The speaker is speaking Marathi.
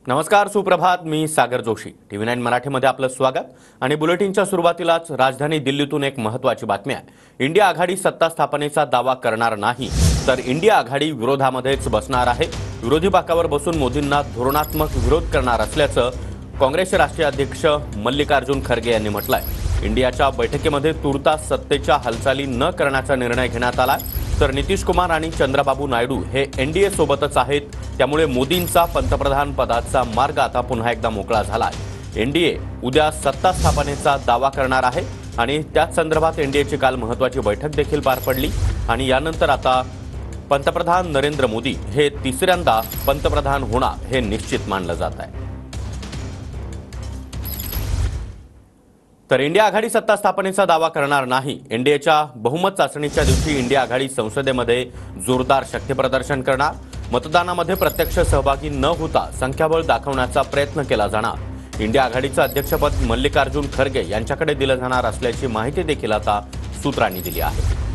नमस्कार, सुप्रभात. मी सागर जोशी. TV9 मराठीमध्ये आपलं स्वागत. आणि बुलेटिनच्या सुरुवातीलाच राजधानी दिल्लीतून एक महत्त्वाची बातमी आहे. इंडिया आघाडी सत्ता स्थापनेचा दावा करणार नाही, तर इंडिया आघाडी विरोधामध्येच बसणार आहे. विरोधी बाकावर बसून मोदींना धोरणात्मक विरोध करणार असल्याचं काँग्रेसचे राष्ट्रीय अध्यक्ष मल्लिकार्जुन खरगे यांनी म्हटलंय. इंडियाच्या बैठकीमध्ये तुर्तास सत्तेच्या हालचाली न करण्याचा निर्णय घेण्यात आला, तर नितीश कुमार आणि चंद्रबाबू नायडू हे एनडीए सोबतच आहेत. त्यामुळे मोदींचा पंतप्रधान पदाचा मार्ग आता पुन्हा एकदा मोकळा झाला आहे. एनडीए उद्या सत्ता स्थापनेचा दावा करणार आहे आणि त्याच संदर्भात एनडीएची काल महत्त्वाची बैठक देखील पार पडली. आणि यानंतर आता पंतप्रधान नरेंद्र मोदी हे तिसऱ्यांदा पंतप्रधान होणार हे निश्चित मानलं जात आहे. तर इंडिया आघाडी सत्ता स्थापनेचा दावा करणार नाही. एनडीएच्या बहुमत चाचणीच्या दिवशी इंडिया आघाडी संसदेमध्ये जोरदार शक्तीप्रदर्शन करणार. मतदानामध्ये प्रत्यक्ष सहभागी न होता संख्याबळ दाखवण्याचा प्रयत्न केला जाणार. इंडिया आघाडीचं अध्यक्षपद मल्लिकार्जुन खरगे यांच्याकडे दिलं जाणार असल्याची माहिती देखील आता सूत्रांनी दिली आहे.